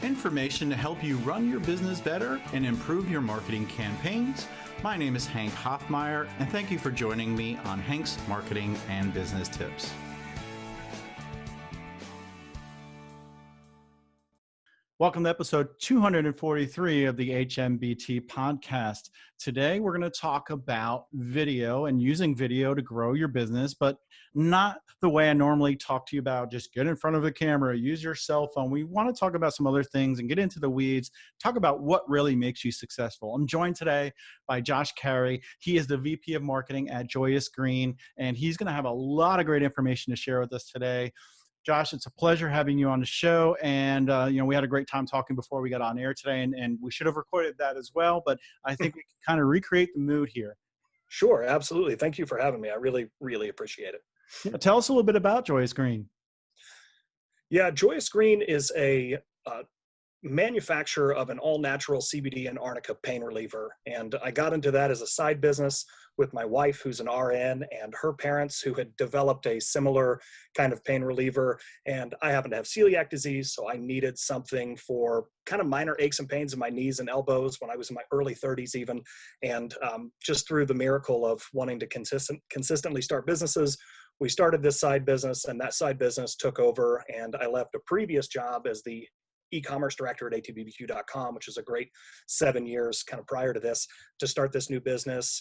Information to help you run your business better and improve your marketing campaigns. My name is Hank Hoffmeyer, and thank you for joining me on Hank's Marketing and Business Tips. Welcome to episode 243 of the Hmbt podcast. Today, we're going to talk about video and using video to grow your business, but not the way I normally talk to you about just get in front of a camera, use your cell phone. We want to talk about some other things and get into the weeds, talk about what really makes you successful. I'm joined today by Josh Cary. He is the VP of Marketing at Joyous Green, and he's going to have a lot of great information to share with us today. Josh, it's a pleasure having you on the show. And, we had a great time talking before we got on air today, and we should have recorded that as well. But I think we can kind of recreate the mood here. Sure, absolutely. Thank you for having me. I really, really appreciate it. Yeah, tell us a little bit about Joyous Green. Yeah, Joyous Green is a manufacturer of an all-natural CBD and arnica pain reliever. And I got into that as a side business with my wife, who's an RN, and her parents, who had developed a similar kind of pain reliever. And I happen to have celiac disease, so I needed something for kind of minor aches and pains in my knees and elbows when I was in my early 30s even. And just through the miracle of wanting to consistently start businesses, we started this side business, and that side business took over, and I left a previous job as the e-commerce director at atbbq.com, which is a great 7 years kind of prior to this, to start this new business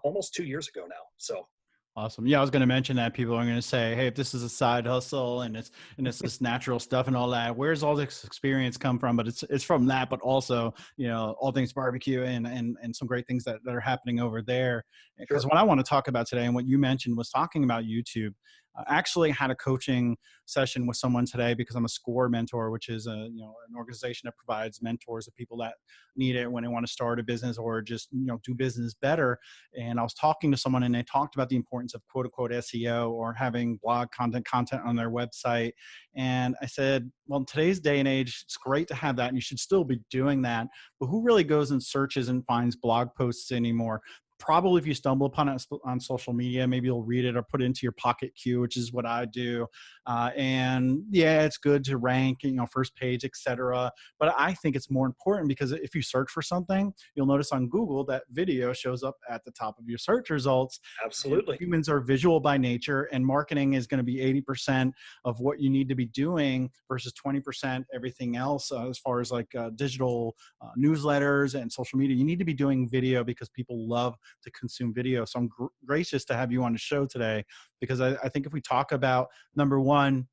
almost 2 years ago now. So awesome. Yeah, I was going to mention that people are going to say, hey, if this is a side hustle and it's this natural stuff and all that, where's all this experience come from? But it's from that, but also, all things barbecue and some great things that are happening over there. Because what I want to talk about today, and what you mentioned, was talking about YouTube. I actually had a coaching session with someone today because I'm a SCORE mentor, which is an organization that provides mentors to people that need it when they want to start a business or just do business better. And I was talking to someone, and they talked about the importance of quote unquote SEO or having blog content on their website. And I said, well, in today's day and age, it's great to have that, and you should still be doing that. But who really goes and searches and finds blog posts anymore? Probably if you stumble upon it on social media, maybe you'll read it or put it into your pocket queue, which is what I do. And yeah, it's good to rank, first page, etc. But I think it's more important because if you search for something, you'll notice on Google that video shows up at the top of your search results. Absolutely. Humans are visual by nature, and marketing is going to be 80% of what you need to be doing versus 20% everything else as far as like digital newsletters and social media. You need to be doing video because people love to consume video. So I'm gracious to have you on the show today, because I think if we talk about, number one,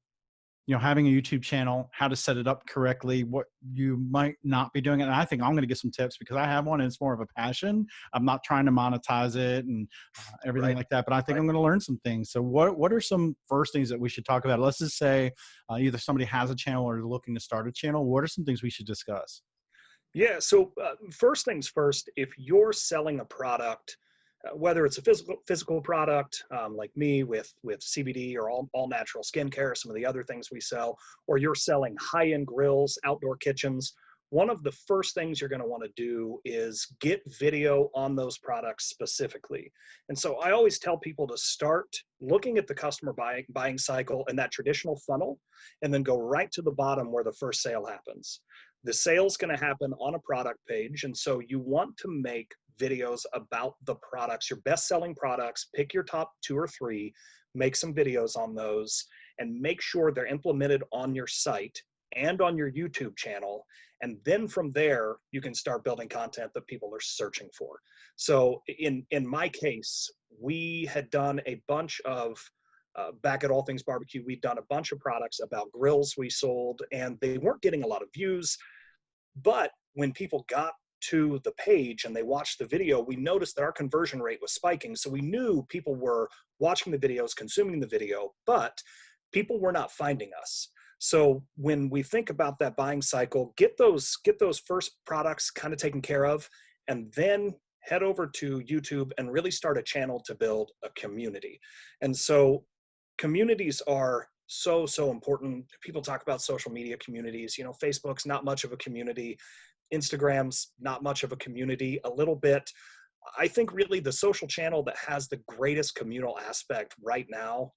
having a YouTube channel, how to set it up correctly, what you might not be doing. And I think I'm going to get some tips because I have one and it's more of a passion. I'm not trying to monetize it and everything like that, but I think I'm going to learn some things. So what are some first things that we should talk about? Let's just say either somebody has a channel or looking to start a channel. What are some things we should discuss? Yeah. So first things first, if you're selling a product, whether it's a physical product like me with CBD or all natural skincare, some of the other things we sell, or you're selling high-end grills, outdoor kitchens, one of the first things you're going to want to do is get video on those products specifically. And so I always tell people to start looking at the customer buying cycle and that traditional funnel, and then go right to the bottom where the first sale happens. The sale's going to happen on a product page. And so you want to make videos about the products, your best-selling products. Pick your top 2 or 3, make some videos on those, and make sure they're implemented on your site and on your YouTube channel. And then from there, you can start building content that people are searching for. So in my case, we had done a bunch of back at All Things Barbecue, we'd done a bunch of products about grills we sold, and they weren't getting a lot of views. But when people got to the page and they watched the video, we noticed that our conversion rate was spiking. So we knew people were watching the videos, consuming the video, but people were not finding us. So when we think about that buying cycle, get those first products kind of taken care of, and then head over to YouTube and really start a channel to build a community. And so communities are so important. People talk about social media communities. Facebook's not much of a community. Instagram's not much of a community, a little bit. I think really the social channel that has the greatest communal aspect right now,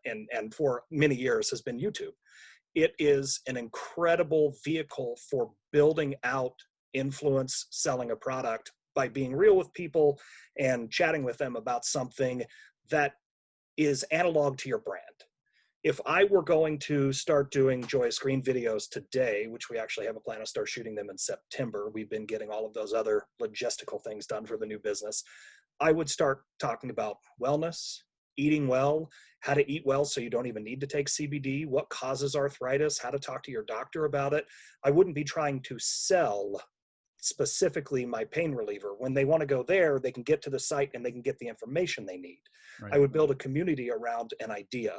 and for many years, has been YouTube. it is an incredible vehicle for building out influence, selling a product by being real with people and chatting with them about something that is analog to your brand. If I were going to start doing Joyous Green videos today, which we actually have a plan to start shooting them in September, we've been getting all of those other logistical things done for the new business, I would start talking about wellness, eating well, how to eat well so you don't even need to take CBD, what causes arthritis, how to talk to your doctor about it. I wouldn't be trying to sell specifically my pain reliever. When they want to go there, they can get to the site and they can get the information they need. Right. I would build a community around an idea.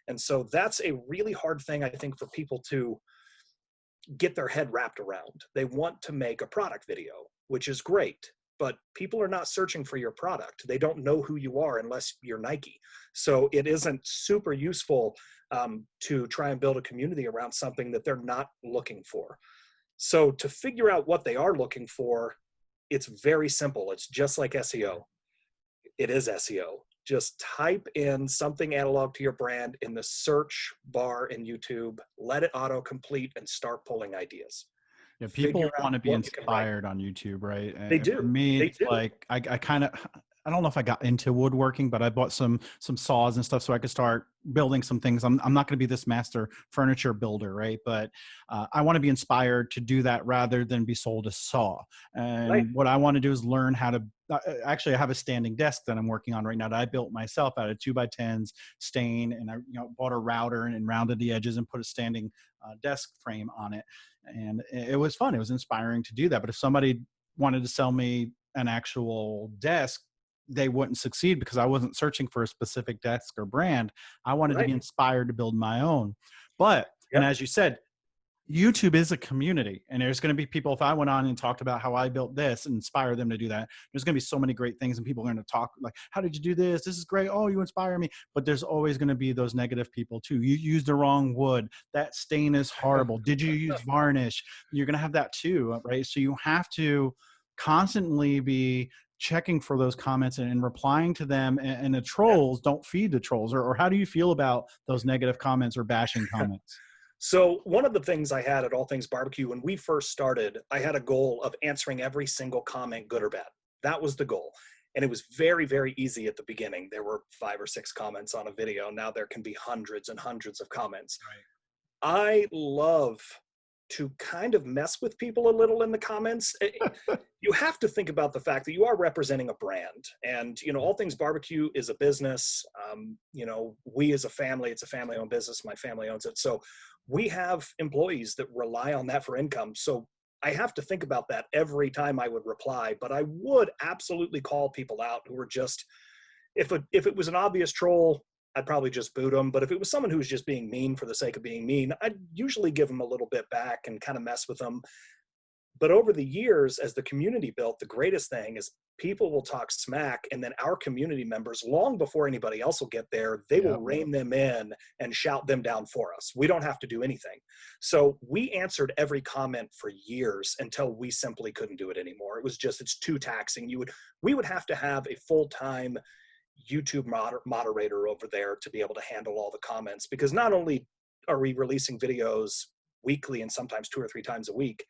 And so that's a really hard thing, I think, for people to get their head wrapped around. They want to make a product video, which is great, but people are not searching for your product. They don't know who you are unless you're Nike. So it isn't super useful to try and build a community around something that they're not looking for. So to figure out what they are looking for, it's very simple. It's just like SEO. It is SEO. Just type in something analog to your brand in the search bar in YouTube, let it autocomplete and start pulling ideas. Yeah, people want to be what you can write. inspired on YouTube, right? They And do. for me, They it's do. like I kind of, I don't know if I got into woodworking, but I bought some saws and stuff so I could start building some things. I'm not going to be this master furniture builder, right? But I want to be inspired to do that rather than be sold a saw. And Right. what I want to do is learn how to. Actually, I have a standing desk that I'm working on right now that I built myself out of 2x10s stain, and I bought a router and rounded the edges and put a standing desk frame on it. And it was fun. It was inspiring to do that. But if somebody wanted to sell me an actual desk, they wouldn't succeed because I wasn't searching for a specific desk or brand. I wanted to be inspired to build my own. But, and as you said, YouTube is a community, and there's going to be people, if I went on and talked about how I built this and inspire them to do that, there's going to be so many great things, and people are going to talk like, how did you do this? This is great. Oh, you inspire me. But there's always going to be those negative people too. You used the wrong wood. That stain is horrible. Did you use varnish? You're going to have that too, right? So you have to constantly be checking for those comments and replying to them, and the trolls don't feed the trolls. Or how do you feel about those negative comments or bashing comments? So one of the things I had at All Things Barbecue, when we first started, I had a goal of answering every single comment, good or bad. That was the goal. And it was very, very easy at the beginning. There were 5 or 6 comments on a video. Now there can be hundreds and hundreds of comments. Right. I love to kind of mess with people a little in the comments. You have to think about the fact that you are representing a brand, and All Things Barbecue is a business. We as a family, it's a family-owned business. My family owns it, so we have employees that rely on that for income. So I have to think about that every time I would reply. But I would absolutely call people out who are just, if it was an obvious troll, I'd probably just boot them. But if it was someone who was just being mean for the sake of being mean, I'd usually give them a little bit back and kind of mess with them. But over the years, as the community built, the greatest thing is people will talk smack, and then our community members, long before anybody else will get there, they will rein them in and shout them down for us. We don't have to do anything. So we answered every comment for years until we simply couldn't do it anymore. It was just, it's too taxing. We would have to have a full-time YouTube moderator over there to be able to handle all the comments, because not only are we releasing videos weekly and sometimes 2 or 3 times a week,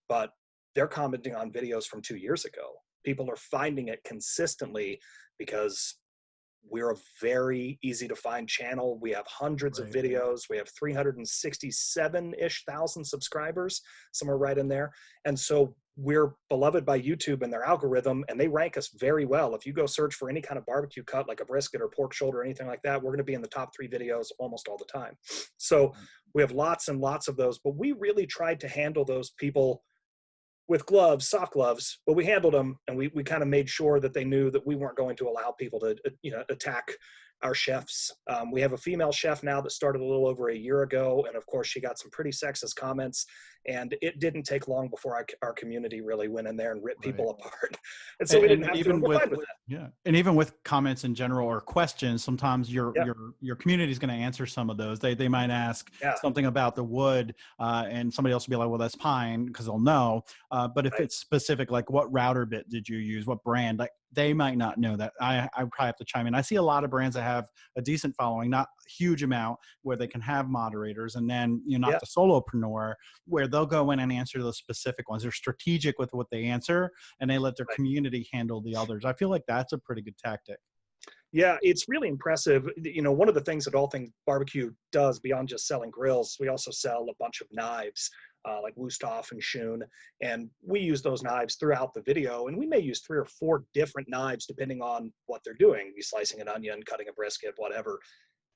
but they're commenting on videos from 2 years ago. People are finding it consistently because we're a very easy to find channel. We have hundreds of videos. We have 367-ish thousand subscribers, somewhere right in there. And so we're beloved by YouTube and their algorithm, and they rank us very well. If you go search for any kind of barbecue cut, like a brisket or pork shoulder or anything like that, we're going to be in the top 3 videos almost all the time. So we have lots and lots of those, but we really tried to handle those people with gloves, soft gloves, but we handled them, and we kind of made sure that they knew that we weren't going to allow people to attack our chefs. We have a female chef now that started a little over a year ago, and of course she got some pretty sexist comments, and it didn't take long before our community really went in there and ripped people apart. And so we didn't have to. We're fine with that. Yeah, and even with comments in general or questions, sometimes your community is going to answer some of those. They might ask something about the wood, and somebody else will be like, "Well, that's pine," because they'll know. But if it's specific, like what router bit did you use, what brand, like they might not know that. I probably have to chime in. I see a lot of brands that have a decent following, not a huge amount, where they can have moderators, and then not Yeah. the solopreneur, where they'll go in and answer those specific ones. They're strategic with what they answer, and they let their Right. community handle the others. I feel like that's a pretty good tactic. Yeah, it's really impressive. One of the things that All Things Barbecue does beyond just selling grills, we also sell a bunch of knives, like Wusthof and Schoon, and we use those knives throughout the video. And we may use 3 or 4 different knives depending on what they're doing. Be slicing an onion, cutting a brisket, whatever.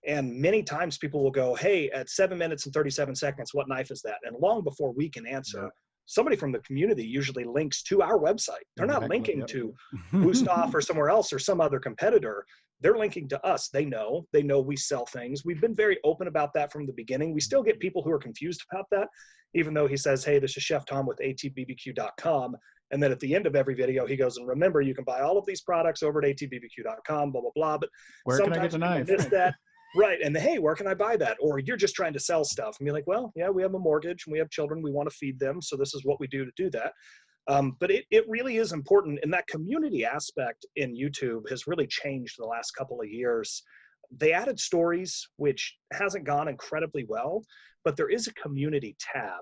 And many times people will go, hey, at 7 minutes and 37 seconds, what knife is that? And long before we can answer, somebody from the community usually links to our website. They're not Exactly. linking Yep. to Wusthof or somewhere else or some other competitor. They're linking to us. They know we sell things. We've been very open about that from the beginning. We still get people who are confused about that, even though he says, hey, this is Chef Tom with atbbq.com. And then at the end of every video, he goes, and remember, you can buy all of these products over at atbbq.com, blah, blah, blah. But Where can I get the knife? miss that. Right. And hey, where can I buy that? Or you're just trying to sell stuff. And be like, well, yeah, we have a mortgage and we have children. We want to feed them. So this is what we do to do that. But it really is important. And that community aspect in YouTube has really changed the last couple of years. They added stories, which hasn't gone incredibly well, but there is a community tab.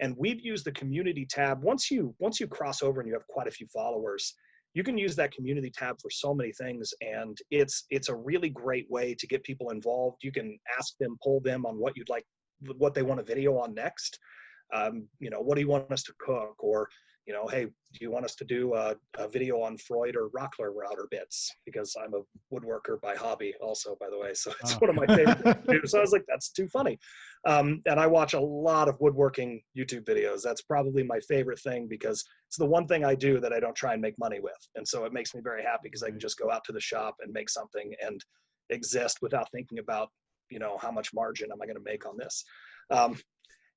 And we've used the community tab. Once you cross over and you have quite a few followers, you can use that community tab for so many things. And it's a really great way to get people involved. You can ask them, poll them on what they want a video on next. What do you want us to cook? Or, hey, do you want us to do a video on Freud or Rockler router bits? Because I'm a woodworker by hobby also, by the way. So it's one of my favorite things to do. So I was like, that's too funny. And I watch a lot of woodworking YouTube videos. That's probably my favorite thing because it's the one thing I do that I don't try and make money with. And so it makes me very happy because I can just go out to the shop and make something and exist without thinking about, how much margin am I going to make on this?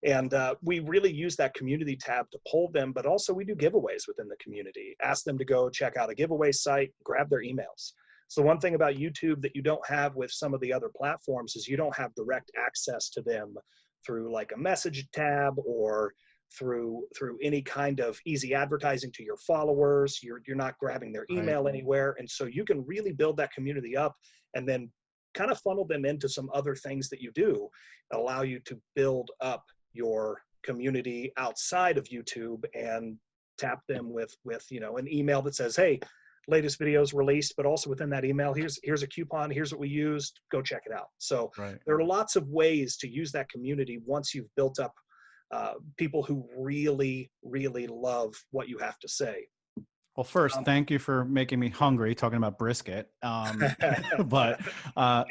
And we really use that community tab to poll them, but also we do giveaways within the community. Ask them to go check out a giveaway site, grab their emails. So one thing about YouTube that you don't have with some of the other platforms is you don't have direct access to them through like a message tab or through any kind of easy advertising to your followers. You're not grabbing their email anywhere. And so you can really build that community up and then kind of funnel them into some other things that you do that allow you to build up your community outside of YouTube and tap them with an email that says, hey, latest videos released, but also within that email, here's a coupon, here's what we used, go check it out. So there are lots of ways to use that community once you've built up people who really, really love what you have to say. Well, first, thank you for making me hungry talking about brisket. But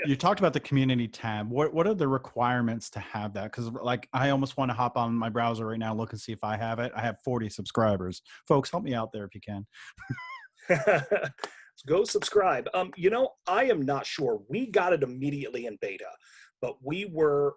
you talked about the community tab. What are the requirements to have that? Because like I almost want to hop on my browser right now, look and see if I have it. I have 40 subscribers. Folks, help me out there if you can. Go subscribe. I am not sure. We got it immediately in beta, but we were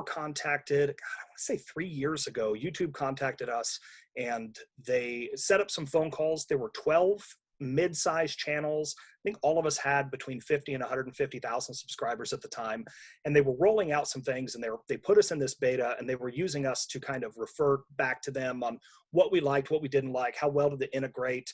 contacted, God, I want to say 3 years ago. YouTube contacted us and they set up some phone calls. There were 12 mid-sized channels. I think all of us had between 50 and 150,000 subscribers at the time. And they were rolling out some things and they put us in this beta and they were using us to kind of refer back to them on what we liked, what we didn't like, how well did it integrate.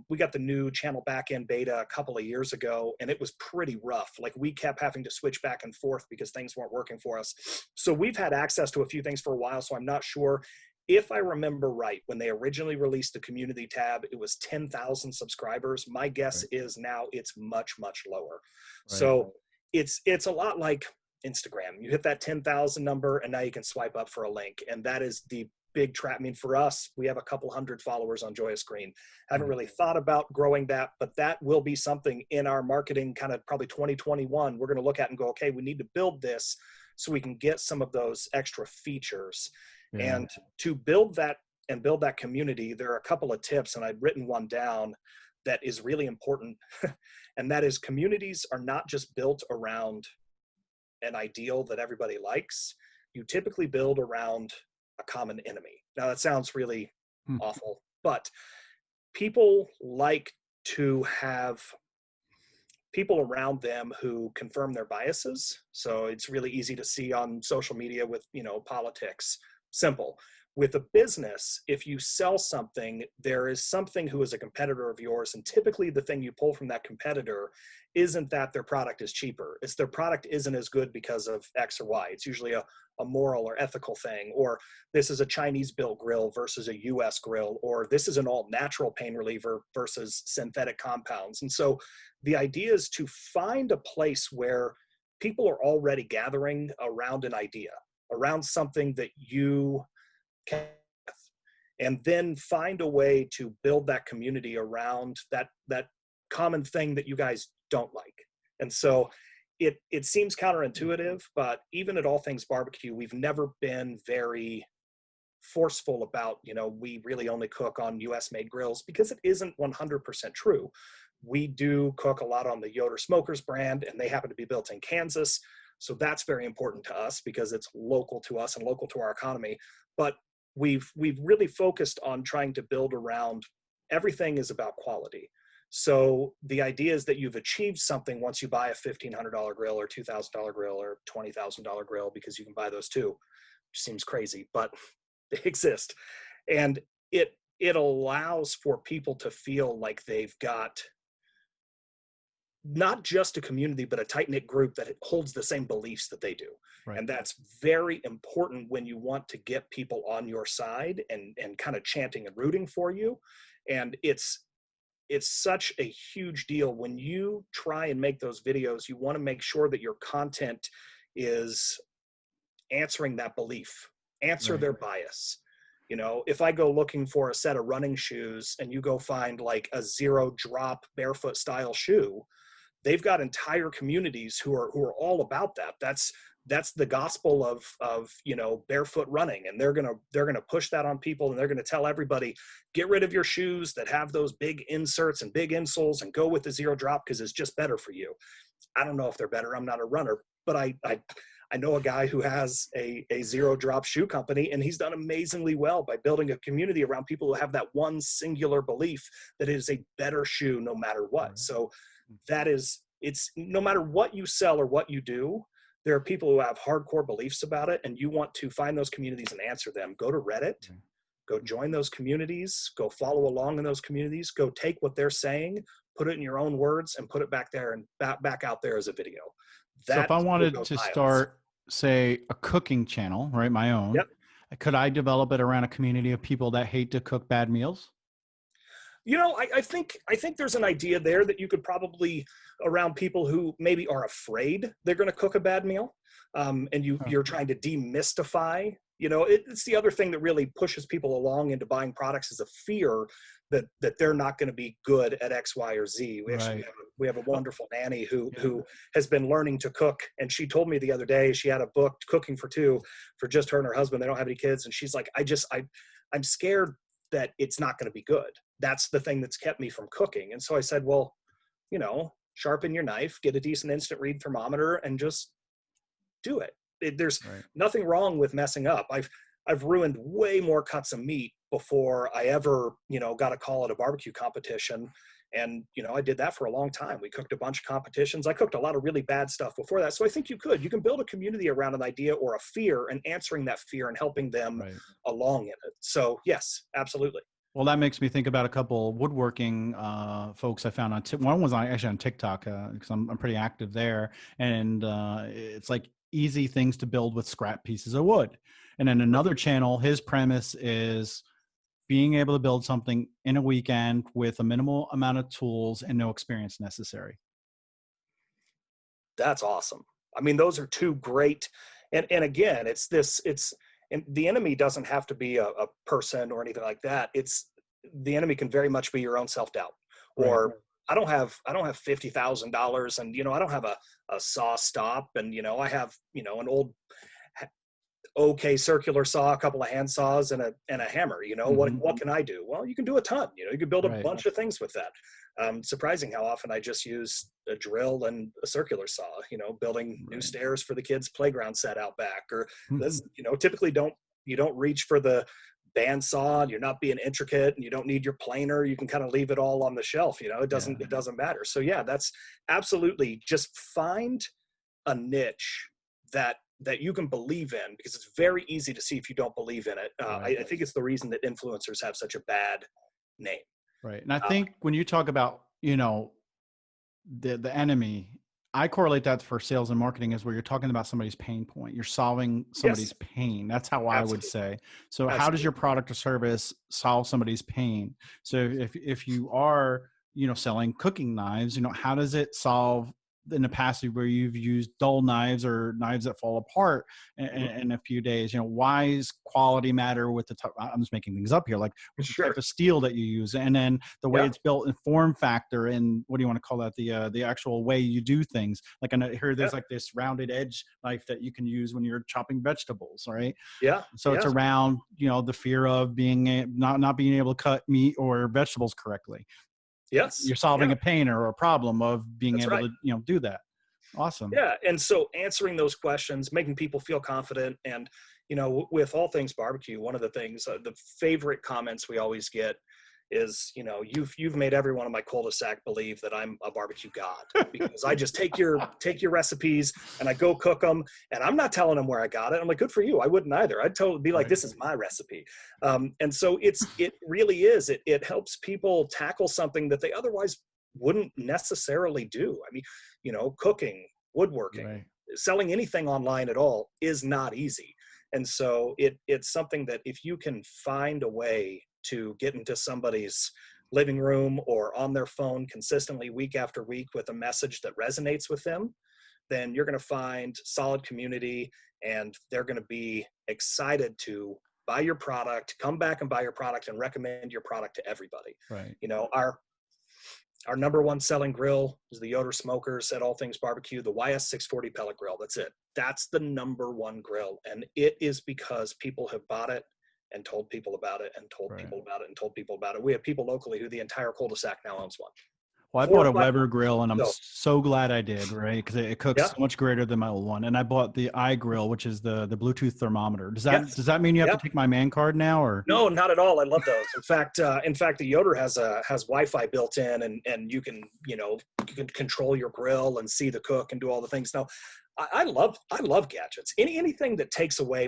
We got the new channel backend beta a couple of years ago and it was pretty rough. Like we kept having to switch back and forth because things weren't working for us. So we've had access to a few things for a while. So I'm not sure. If I remember right, when they originally released the community tab, it was 10,000 subscribers. My guess is now it's much, much lower. So it's a lot like Instagram. You hit that 10,000 number and now you can swipe up for a link. And that is the big trap. I mean, for us, we have a couple hundred followers on Joyous Green. Haven't really thought about growing that, but that will be something in our marketing kind of probably 2021. We're going to look at and go, okay, we need to build this so we can get some of those extra features. And to build that and build that community, there are a couple of tips, and I've written one down that is really important. And that is communities are not just built around an ideal that everybody likes. You typically build around a common enemy. Now that sounds really awful, but people like to have people around them who confirm their biases. So it's really easy to see on social media with, politics. Simple. With a business, if you sell something, there is something who is a competitor of yours, and typically the thing you pull from that competitor isn't that their product is cheaper. It's their product isn't as good because of X or Y. It's usually a moral or ethical thing, or this is a Chinese built grill versus a US grill, or this is an all natural pain reliever versus synthetic compounds. And so the idea is to find a place where people are already gathering around an idea, around something that you can, and then find a way to build that community around that common thing that you guys don't like. And so it seems counterintuitive, but even at All Things Barbecue, we've never been very forceful about, we really only cook on US made grills, because it isn't 100% true. We do cook a lot on the Yoder Smokers brand, and they happen to be built in Kansas. So that's very important to us because it's local to us and local to our economy. But we've really focused on trying to build around, everything is about quality. So the idea is that you've achieved something once you buy a $1,500 grill or $2,000 grill or $20,000 grill, because you can buy those too, which seems crazy, but they exist. And it allows for people to feel like they've got not just a community, but a tight-knit group that holds the same beliefs that they do. Right. And that's very important when you want to get people on your side and kind of chanting and rooting for you. And it's such a huge deal when you try and make those videos. You want to make sure that your content is answering that belief, answer their bias. If I go looking for a set of running shoes and you go find like a 0 drop barefoot style shoe, they've got entire communities who are all about that. That's the gospel of barefoot running, and they're gonna push that on people, and they're gonna tell everybody, get rid of your shoes that have those big inserts and big insoles and go with the 0 drop because it's just better for you. I don't know if they're better. I'm not a runner, but I know a guy who has a 0 drop shoe company, and he's done amazingly well by building a community around people who have that one singular belief that it is a better shoe no matter what. Right. So it's no matter what you sell or what you do, there are people who have hardcore beliefs about it, and you want to find those communities and answer them. Go to Reddit, go join those communities, go follow along in those communities, go take what they're saying, put it in your own words, and put it back there and back out there as a video. So if I wanted to start, say, a cooking channel, right, my own, yep, could I develop it around a community of people that hate to cook bad meals? I think there's an idea there that you could probably, around people who maybe are afraid they're going to cook a bad meal, and you're trying to demystify. It's the other thing that really pushes people along into buying products, is a fear that they're not going to be good at X, Y, or Z. We have a wonderful nanny who has been learning to cook, and she told me the other day she had a book, Cooking for Two, for just her and her husband. They don't have any kids, and she's like, I'm scared that it's not going to be good. That's the thing that's kept me from cooking. And so I said, well, sharpen your knife, get a decent instant read thermometer, and just do it. There's nothing wrong with messing up. I've ruined way more cuts of meat before I ever, got a call at a barbecue competition. And, I did that for a long time. We cooked a bunch of competitions. I cooked a lot of really bad stuff before that. So I think you can build a community around an idea or a fear, and answering that fear and helping them along in it. So yes, absolutely. Well, that makes me think about a couple woodworking folks I found on one was actually on TikTok, because I'm pretty active there, and it's like easy things to build with scrap pieces of wood. And then another channel, his premise is being able to build something in a weekend with a minimal amount of tools and no experience necessary. That's awesome. I mean, those are two great, and again, and the enemy doesn't have to be a person or anything like that. The enemy can very much be your own self-doubt, or I don't have $50,000, and I don't have a saw stop, and I have an old circular saw, a couple of hand saws, and a hammer. What can I do? Well, you can do a ton. You can build a bunch of things with that. Surprising how often I just use a drill and a circular saw, building new stairs for the kids' playground set out back, or this, typically you don't reach for the bandsaw, and you're not being intricate, and you don't need your planer. You can kind of leave it all on the shelf. It doesn't matter. So yeah, that's absolutely, just find a niche that that you can believe in, because it's very easy to see if you don't believe in it. Right. I think it's the reason that influencers have such a bad name. Right. And I Uh, think when you talk about, the enemy, I correlate that for sales and marketing is where you're talking about somebody's pain point. You're solving somebody's yes, pain. That's how I would absolutely. say. So how does Absolutely. your product or service solve somebody's pain? So if you are, selling cooking knives, how does it solve in the past where you've used dull knives or knives that fall apart Mhm. in a few days? Why is quality matter with the I'm just making things up here, like with the type Sure. of steel that you use, and then the way Yeah. it's built and form factor, and what do you want to call that, the actual way you do things. Like I hear Yeah. there's like this rounded edge knife that you can use when you're chopping vegetables, right? Yeah. So it's Yeah. around the fear of not being able to cut meat or vegetables correctly. Yes. You're solving Yeah. a pain or a problem of being That's able right. to do that. Awesome. Yeah. And so answering those questions, making people feel confident. And, with all things barbecue, one of the things, the favorite comments we always get is, you've made every one of my cul-de-sac believe that I'm a barbecue god, because I just take your recipes and I go cook them, and I'm not telling them where I got it. I'm like, good for you. I wouldn't either. I'd totally be like, Right. this is my recipe. And so it really is, it helps people tackle something that they otherwise wouldn't necessarily do. I mean, cooking, woodworking, Right. selling anything online at all is not easy. And so it's something that if you can find a way to get into somebody's living room or on their phone consistently week after week with a message that resonates with them, then you're going to find solid community, and they're going to be excited to buy your product, come back and buy your product, and recommend your product to everybody. Right. Our number one selling grill is the Yoder Smokers at All Things Barbecue, the YS 640 pellet grill. That's it. That's the number one grill. And it is because people have bought it and told people about it and told Right. people about it and told people about it. We have people locally who the entire cul-de-sac now owns one. Well, I 4 bought or a 5 Weber grill, and I'm so so glad I did, right? Because it cooks yeah, so much greater than my old one. And I bought the iGrill, which is the Bluetooth thermometer. Does that yes, does that mean you have to yeah. take my man card now, or? No, not at all. I love those. In fact, the Yoder has Wi-Fi built in, and you can control your grill and see the cook and do all the things. Now, I love gadgets. Anything that takes away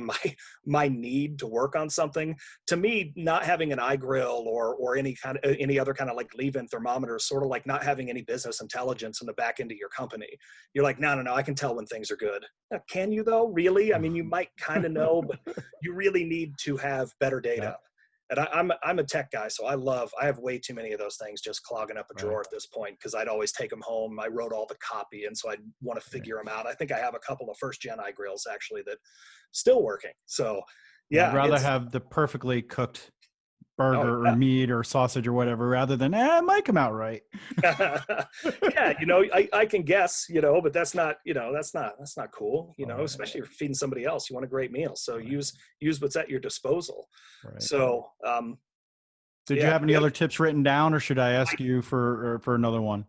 my need to work on something. To me, not having an iGrill or any other kind of like leave-in thermometer is sort of like not having any business intelligence in the back end of your company. You're like, no, I can tell when things are good. Can you though? Really? I mean, you might kind of know, but you really need to have better Yeah. data. And I'm a tech guy, so I have way too many of those things just clogging up a Right. drawer at this point, because I'd always take them home. I wrote all the copy, and so I'd want to Right. figure them out. I think I have a couple of first gen iGrills actually that still working. So Yeah, I'd yeah, rather it's have the perfectly cooked oh burger or meat or sausage or whatever, rather than it might come out right. yeah. Yeah, I can guess, but that's not cool, All right. especially if you're feeding somebody else. You want a great meal, so Right. use what's at your disposal. Right. So Did you yeah, have any other tips written down, or should I ask you for another one?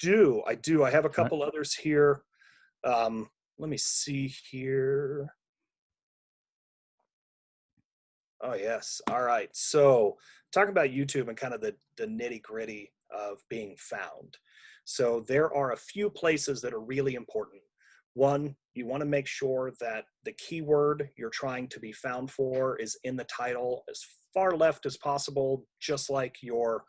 I do. I have a All right. couple others here. Let me see here. Oh, yes. All right. So, talking about YouTube and kind of the nitty gritty of being found. So, there are a few places that are really important. One, you want to make sure that the keyword you're trying to be found for is in the title as far left as possible, just like you're,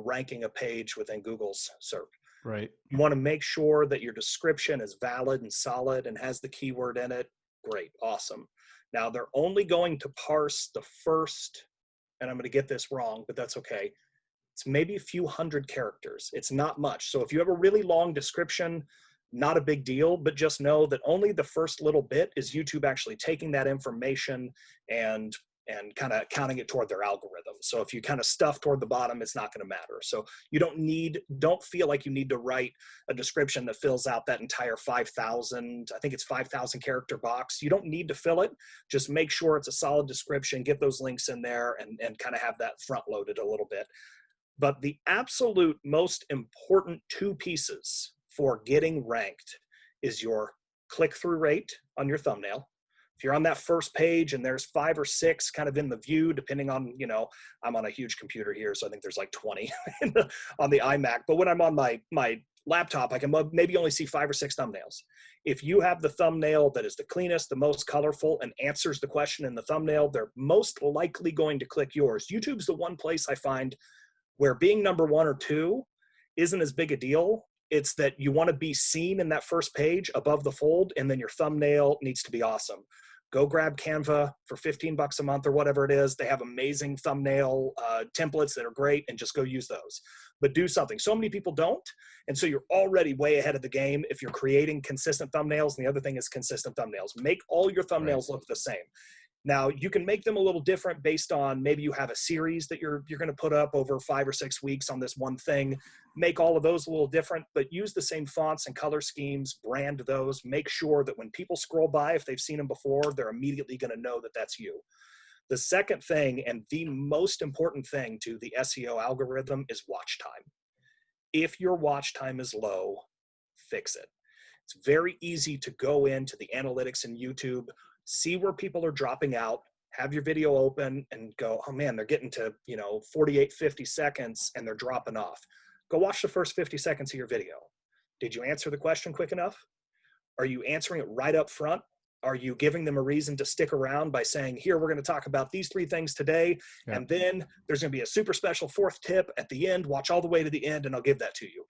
ranking a page within Google's search. Right. You want to make sure that your description is valid and solid and has the keyword in it. Great, awesome. Now they're only going to parse the first, and I'm going to get this wrong, but that's okay. It's maybe a few hundred characters. It's not much. So if you have a really long description, not a big deal, but just know that only the first little bit is YouTube actually taking that information and kind of counting it toward their algorithm. So if you kind of stuff toward the bottom, it's not going to matter. So you don't feel like you need to write a description that fills out that entire 5,000, I think it's 5,000 character box. You don't need to fill it. Just make sure it's a solid description, get those links in there, and kind of have that front loaded a little bit. But the absolute most important two pieces for getting ranked is your click-through rate on your thumbnail. If you're on that first page and there's 5 or 6 kind of in the view, depending on, I'm on a huge computer here, so I think there's like 20 on the iMac. But when I'm on my laptop, I can maybe only see 5 or 6 thumbnails. If you have the thumbnail that is the cleanest, the most colorful, and answers the question in the thumbnail, they're most likely going to click yours. YouTube's the one place I find where being number 1 or 2 isn't as big a deal. It's that you want to be seen in that first page above the fold, and then your thumbnail needs to be awesome. Go grab Canva for $15 a month or whatever it is. They have amazing thumbnail templates that are great, and just go use those. But do something. So many people don't, and so you're already way ahead of the game if you're creating consistent thumbnails. And the other thing is consistent thumbnails. Make all your thumbnails look the same. Now, you can make them a little different based on maybe you have a series that you're going to put up over 5 or 6 weeks on this one thing. Make all of those a little different, but use the same fonts and color schemes, brand those. Make sure that when people scroll by, if they've seen them before, they're immediately going to know that that's you. The second thing, and the most important thing to the SEO algorithm, is watch time. If your watch time is low, fix it. It's very easy to go into the analytics in YouTube, see where people are dropping out, have your video open and go, oh man, they're getting to, 48, 50 seconds and they're dropping off. Go watch the first 50 seconds of your video. Did you answer the question quick enough? Are you answering it right up front? Are you giving them a reason to stick around by saying, here, we're going to talk about these 3 things today. Yeah. And then there's going to be a super special 4th tip at the end. Watch all the way to the end and I'll give that to you.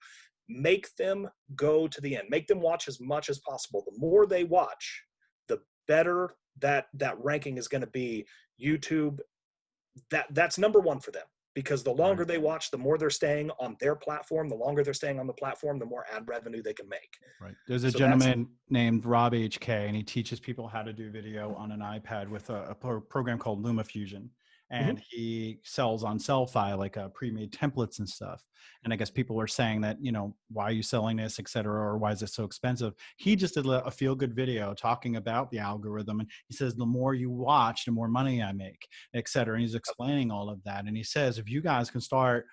Make them go to the end. Make them watch as much as possible. The more they watch, the better that ranking is going to be. YouTube, that's number 1 for them, because the longer they watch, the more they're staying on their platform. The longer they're staying on the platform, the more ad revenue they can make. Right. There's a gentleman named Rob HK, and he teaches people how to do video on an iPad with a program called LumaFusion. And he sells on Sellfy, like pre-made templates and stuff. And I guess people were saying that, why are you selling this, et cetera, or why is it so expensive? He just did a feel-good video talking about the algorithm. And he says, the more you watch, the more money I make, et cetera. And he's explaining all of that. And he says, if you guys can start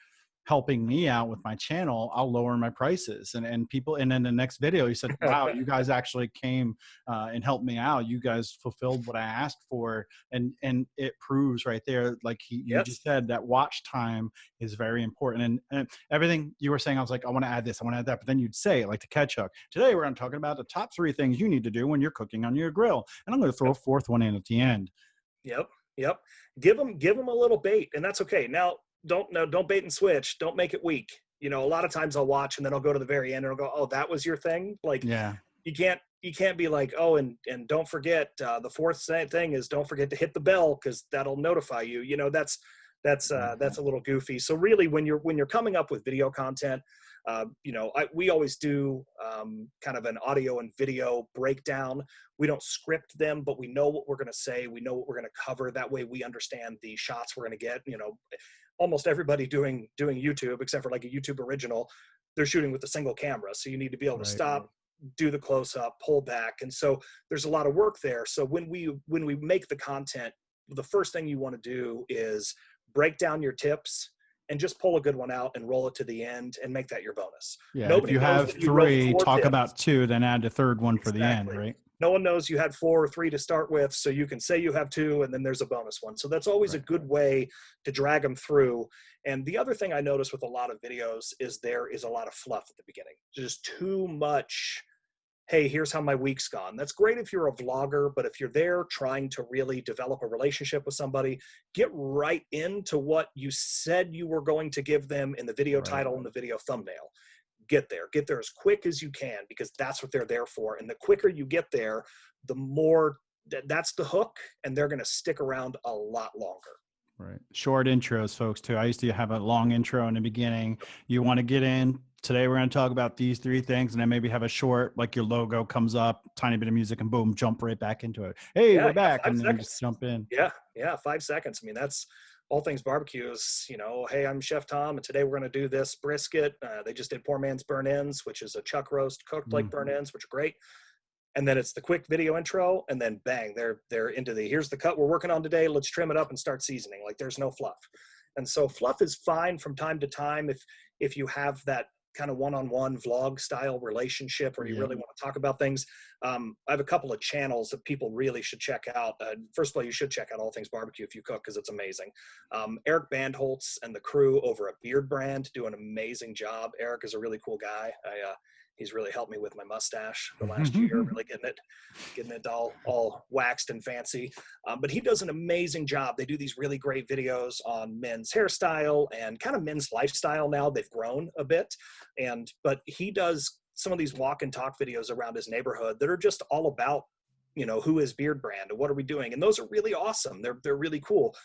helping me out with my channel, I'll lower my prices. And people, and then the next video, he said, wow, you guys actually came and helped me out. You guys fulfilled what I asked for. And it proves right there, like you just said, that watch time is very important. And everything you were saying, I was like, I want to add this, I want to add that. But then you'd say it like the catch hook. Today, we're talking about the top 3 things you need to do when you're cooking on your grill. And I'm going to throw a 4th one in at the end. Yep. Give them a little bait, and that's okay. Now, don't bait and switch. Don't make it weak. A lot of times I'll watch and then I'll go to the very end and I'll go, oh, that was your thing. Like, yeah, you can't be like, oh, and don't forget, the 4th thing is don't forget to hit the bell, because that'll notify you. That's a little goofy. So really, when you're coming up with video content, we always do kind of an audio and video breakdown. We don't script them, but we know what we're going to say. We know what we're going to cover. That way we understand the shots we're going to get. Almost everybody doing YouTube, except for like a YouTube original, they're shooting with a single camera. So you need to be able to stop, do the close up, pull back. And so there's a lot of work there. So when we make the content, the first thing you want to do is break down your tips and just pull a good one out and roll it to the end and make that your bonus. Yeah. Nobody, if you have 3, talk about 2, then add the 3rd one for the end, right? No one knows you had 4 or 3 to start with, so you can say you have 2, and then there's a bonus one. So that's always a good way to drag them through. And the other thing I notice with a lot of videos is there is a lot of fluff at the beginning. Just too much, hey, here's how my week's gone. That's great if you're a vlogger, but if you're there trying to really develop a relationship with somebody, get right into what you said you were going to give them in the video title and the video thumbnail. Get there as quick as you can, because that's what they're there for. And the quicker you get there, the more that's the hook, and they're going to stick around a lot longer. Right. Short intros, folks, too. I used to have a long intro in the beginning. You want to get in. Today, we're going to talk about these 3 things, and then maybe have a short, like your logo comes up, tiny bit of music, and boom, jump right back into it. Hey, we're back. And then just jump in. Yeah. 5 seconds. I mean, that's All Things Barbecue is, hey, I'm Chef Tom, and today we're going to do this brisket. They just did Poor Man's Burn Ends, which is a chuck roast cooked like burn ends, which are great. And then it's the quick video intro, and then bang, they're into here's the cut we're working on today. Let's trim it up and start seasoning. Like, there's no fluff. And so fluff is fine from time to time if you have that kind of one-on-one vlog style relationship where you Yeah. really want to talk about things, I have a couple of channels that people really should check out. First of all, you should check out All Things Barbecue if you cook, because it's amazing. Eric Bandholtz and the crew over at Beard Brand do an amazing job. Eric is a really cool guy. He's really helped me with my mustache the last year, really getting it all waxed and fancy. But he does an amazing job. They do these really great videos on men's hairstyle and kind of men's lifestyle now. They've grown a bit. But he does some of these walk and talk videos around his neighborhood that are just all about, who is Beard Brand and what are we doing? And those are really awesome. They're really cool.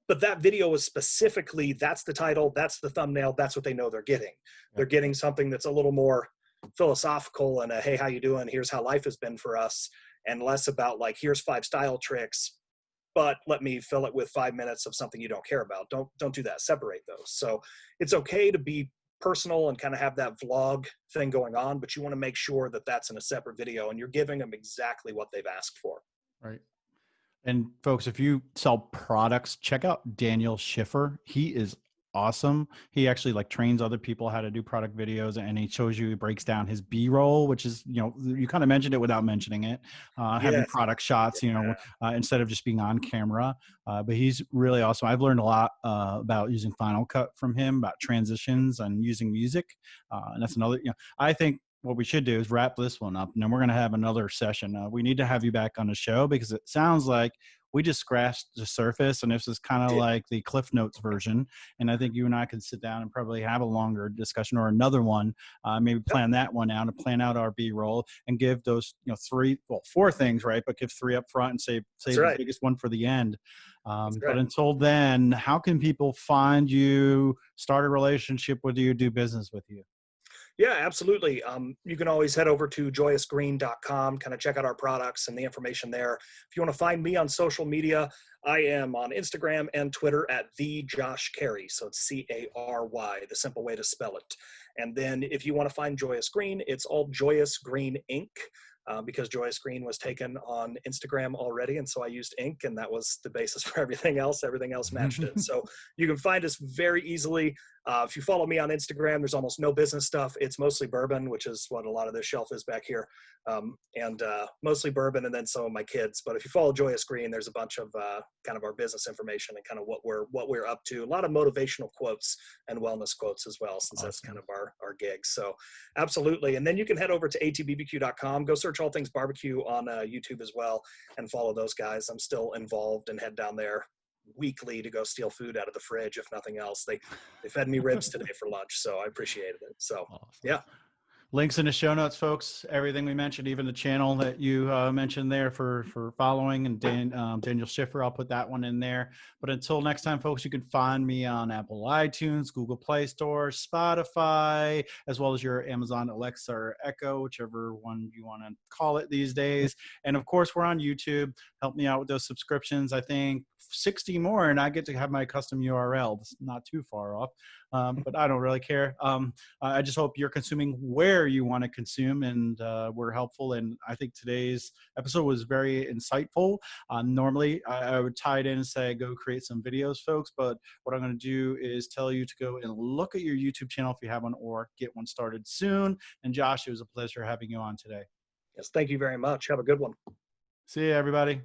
But that video is specifically, that's the title, that's the thumbnail, that's what they know they're getting. They're getting something that's a little more philosophical and hey, how you doing? Here's how life has been for us, and less about like, here's 5 style tricks, but let me fill it with 5 minutes of something you don't care about. Don't do that. Separate those. So it's okay to be personal and kind of have that vlog thing going on, but you want to make sure that that's in a separate video and you're giving them exactly what they've asked for. Right. And folks, if you sell products, check out Daniel Schiffer. He is awesome. He actually like trains other people how to do product videos, and he shows you, he breaks down his B-roll, which is, you kind of mentioned it without mentioning it, having Yes. product shots, instead of just being on camera. But he's really awesome. I've learned a lot about using Final Cut from him, about transitions and using music. And that's another, I think what we should do is wrap this one up, and then we're going to have another session. We need to have you back on the show, because it sounds like we just scratched the surface, and this is kind of like the Cliff Notes version. And I think you and I can sit down and probably have a longer discussion, or another one, maybe plan that one out and plan out our B-roll and give those, 4 things, right? But give 3 up front and save the biggest one for the end. But until then, how can people find you, start a relationship with you, do business with you? Yeah, absolutely. You can always head over to joyousgreen.com, kind of check out our products and the information there. If you want to find me on social media, I am on Instagram and Twitter at the Josh Cary. So it's Cary, the simple way to spell it. And then if you want to find Joyous Green, it's all Joyous Green Inc. Because Joyous Green was taken on Instagram already. And so I used ink, and that was the basis for everything else. Everything else matched it. So you can find us very easily. If you follow me on Instagram, there's almost no business stuff. It's mostly bourbon, which is what a lot of this shelf is back here. And mostly bourbon, and then some of my kids. But if you follow Joyous Green, there's a bunch of kind of our business information and kind of what we're up to. A lot of motivational quotes and wellness quotes as well, since that's kind of our gig. So absolutely. And then you can head over to atbbq.com, go search All Things Barbecue on YouTube as well, and follow those guys. I'm still involved and head down there weekly to go steal food out of the fridge, if nothing else. They fed me ribs today for lunch, so I appreciated it. So awesome. Yeah. Links in the show notes, folks. Everything we mentioned, even the channel that you mentioned there for following, and Daniel Schiffer, I'll put that one in there. But until next time, folks, you can find me on Apple iTunes, Google Play Store, Spotify, as well as your Amazon Alexa or Echo, whichever one you want to call it these days. And of course, we're on YouTube. Help me out with those subscriptions. I think 60 more, and I get to have my custom URL. It's not too far off. But I don't really care. I just hope you're consuming where you want to consume, and we're helpful. And I think today's episode was very insightful. Normally, I would tie it in and say, go create some videos, folks. But what I'm going to do is tell you to go and look at your YouTube channel if you have one, or get one started soon. And Josh, it was a pleasure having you on today. Yes, thank you very much. Have a good one. See you, everybody.